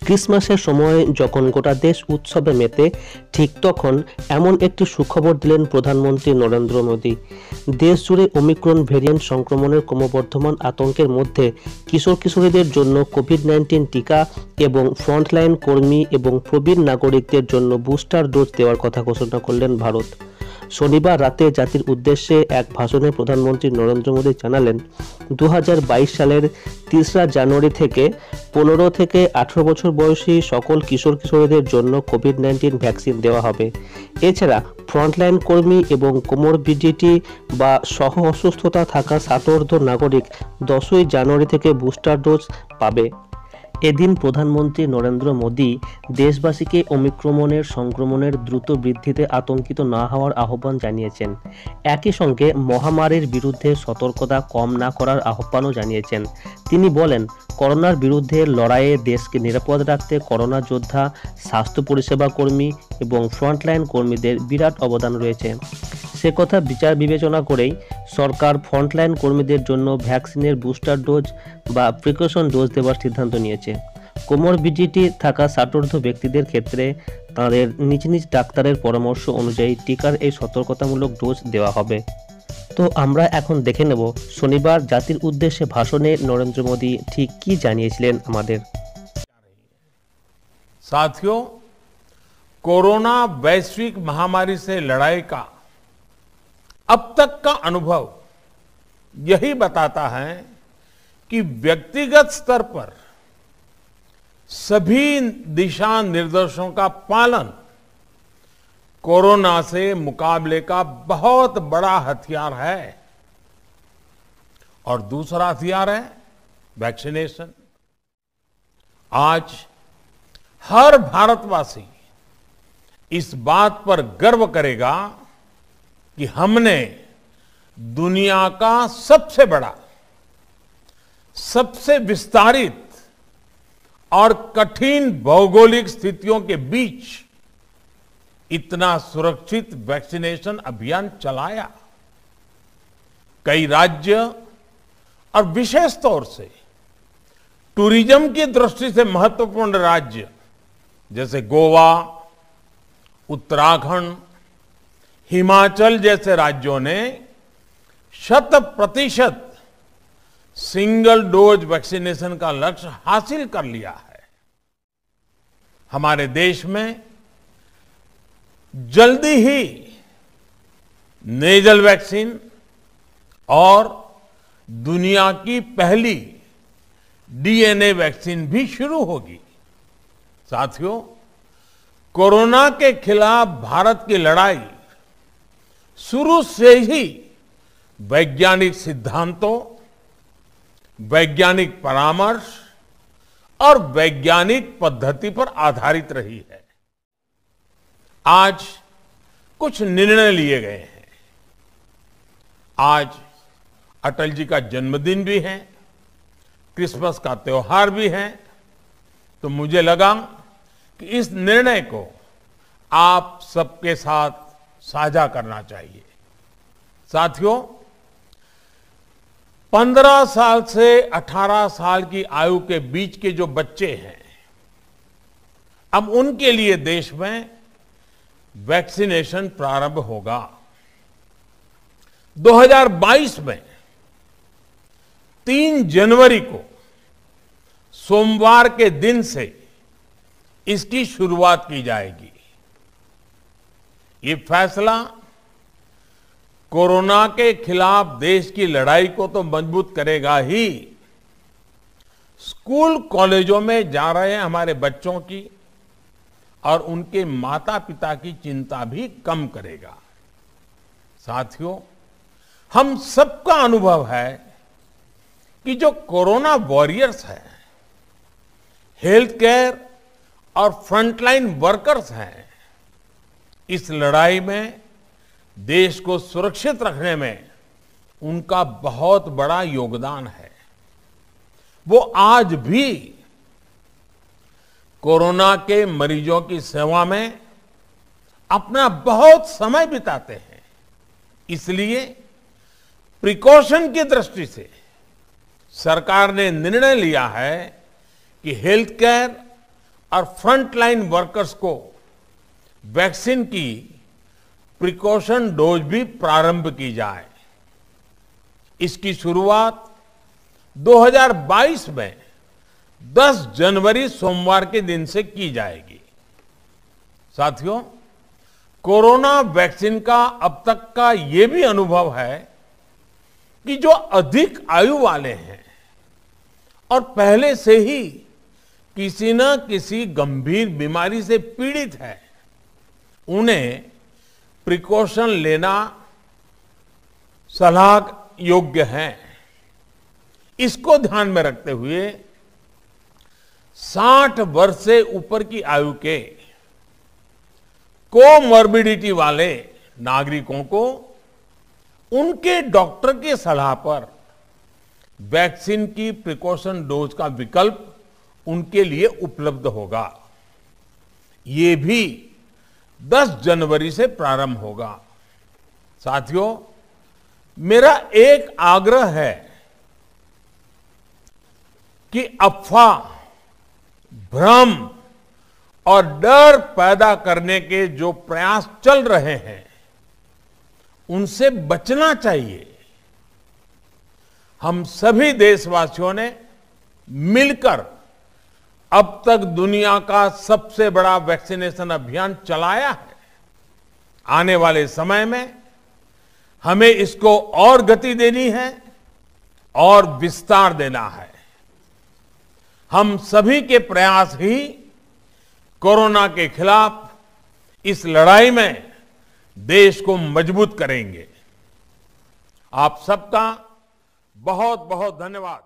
ক্রিসমাসের সময় যখন গোটা দেশ উৎসবে মেতে, ঠিক তখন এমন একটি সুখবর দিলেন প্রধানমন্ত্রী নরেন্দ্র মোদী। দেশ জুড়ে ওমিক্রন ভেরিয়েন্ট সংক্রমণের ক্রমবর্ধমান আতঙ্কের মধ্যে কিশোর-কিশোরীদের জন্য কোভিড-19 টিকা এবং ফ্রন্টলাইন কর্মী এবং প্রবীণ নাগরিকদের জন্য বুস্টার ডোজ দেওয়ার কথা ঘোষণা করলেন ভারত। শনিবার রাতে জাতির উদ্দেশ্যে এক ভাষণে প্রধানমন্ত্রী নরেন্দ্র মোদী জানালেন, 2022 সালের 3রা জানুয়ারি থেকে 15 থেকে 18 বছর বয়সী সকল কিশোর-কিশোরীদের জন্য কোভিড-19 ভ্যাকসিন দেওয়া হবে। এছাড়া ফ্রন্টলাইন কর্মী এবং কোমরবিডিটি বা সহ অসুস্থতা থাকা সাতোর্ধ্ব নাগরিক 10ই জানুয়ারি থেকে বুস্টার ডোজ পাবে। এদিন প্রধানমন্ত্রী নরেন্দ্র মোদী দেশবাসীকে ওমিক্রনের সংক্রমণের দ্রুত বৃদ্ধিতে আতঙ্কিত না হওয়ার আহ্বান জানিয়েছেন। একই সঙ্গে মহামারীর বিরুদ্ধে সতর্কতা কম না করার আহ্বানও জানিয়েছেন। তিনি বলেন, করোনার বিরুদ্ধে লড়াইয়ে দেশকে নিরাপদ রাখতে করোনা যোদ্ধা, স্বাস্থ্য পরিষেবা কর্মী এবং ফ্রন্টলাইন কর্মীদের বিরাট অবদান রয়েছে। সে কথা বিচার বিবেচনা করেই সরকার ফ্রন্টলাইন কর্মীদের জন্য ভ্যাকসিনের বুস্টার ডোজ বা প্রিকশন ডোজ দেওয়ার সিদ্ধান্ত নিয়েছে। কোমরবিডিটি থাকা সাটোর্ধ্ব ব্যক্তিদের ক্ষেত্রে তাদের নিজ নিজ ডাক্তারের পরামর্শ অনুযায়ী টিকার এই সতর্কতামূলক ডোজ দেওয়া হবে। তো আমরা এখন দেখে নেব শনিবার জাতির উদ্দেশ্যে ভাষণে নরেন্দ্র মোদী ঠিক কি জানিয়েছিলেন আমাদের। साथियों, कोरोना वैश्विक महामारी से लड़ाई का अब तक का अनुभव यही बताता है कि व्यक्तिगत स्तर पर सभी दिशा निर्देशों का पालन कोरोना से मुकाबले का बहुत बड़ा हथियार है। और दूसरा हथियार है वैक्सीनेशन। आज हर भारतवासी इस बात पर गर्व करेगा कि हमने दुनिया का सबसे बड़ा, सबसे विस्तारित और कठिन भौगोलिक स्थितियों के बीच इतना सुरक्षित वैक्सीनेशन अभियान चलाया। कई राज्य और विशेष तौर से टूरिज्म की दृष्टि से महत्वपूर्ण राज्य जैसे गोवा, उत्तराखंड, हिमाचल जैसे राज्यों ने 100% सिंगल डोज वैक्सीनेशन का लक्ष्य हासिल कर लिया है। हमारे देश में जल्दी ही नेजल वैक्सीन और दुनिया की पहली डीएनए वैक्सीन भी शुरू होगी। साथियों, कोरोना के खिलाफ भारत की लड़ाई शुरू से ही वैज्ञानिक सिद्धांतों, वैज्ञानिक परामर्श और वैज्ञानिक पद्धति पर आधारित रही है। आज कुछ निर्णय लिए गए हैं। आज अटल जी का जन्मदिन भी है, क्रिसमस का त्योहार भी है, तो मुझे लगा कि इस निर्णय को आप सबके साथ साझा करना चाहिए। साथियों, 15 साल से 18 साल की आयु के बीच के जो बच्चे हैं, अब उनके लिए देश में वैक्सीनेशन प्रारंभ होगा। 2022 में 3 जनवरी को सोमवार के दिन से इसकी शुरुआत की जाएगी। ये फैसला कोरोना के खिलाफ देश की लड़ाई को तो मजबूत करेगा ही, स्कूल कॉलेजों में जा रहे हमारे बच्चों की और उनके माता पिता की चिंता भी कम करेगा। साथियों, हम सबका अनुभव है कि जो कोरोना वॉरियर्स हैं, हेल्थ केयर और फ्रंटलाइन वर्कर्स हैं, इस लड़ाई में देश को सुरक्षित रखने में उनका बहुत बड़ा योगदान है। वो आज भी कोरोना के मरीजों की सेवा में अपना बहुत समय बिताते हैं। इसलिए प्रिकॉशन की दृष्टि से सरकार ने निर्णय लिया है कि हेल्थ केयर और फ्रंटलाइन वर्कर्स को वैक्सीन की प्रिकॉशन डोज भी प्रारंभ की जाए। इसकी शुरुआत 2022 में 10 जनवरी सोमवार के दिन से की जाएगी। साथियों, कोरोना वैक्सीन का अब तक का ये भी अनुभव है कि जो अधिक आयु वाले हैं और पहले से ही किसी न किसी गंभीर बीमारी से पीड़ित है, उन्हें प्रिकॉशन लेना सलाह योग्य है। इसको ध्यान में रखते हुए 60 वर्ष से ऊपर की आयु के कोमॉर्बिडिटी वाले नागरिकों को उनके डॉक्टर की सलाह पर वैक्सीन की प्रिकॉशन डोज का विकल्प उनके लिए उपलब्ध होगा। ये भी 10 जनवरी से प्रारंभ होगा। साथियों, मेरा एक आग्रह है कि अफवाह, भ्रम और डर पैदा करने के जो प्रयास चल रहे हैं, उनसे बचना चाहिए। हम सभी देशवासियों ने मिलकर अब तक दुनिया का सबसे बड़ा वैक्सीनेशन अभियान चलाया है। आने वाले समय में हमें इसको और गति देनी है और विस्तार देना है। हम सभी के प्रयास ही कोरोना के खिलाफ इस लड़ाई में देश को मजबूत करेंगे। आप सबका बहुत बहुत धन्यवाद।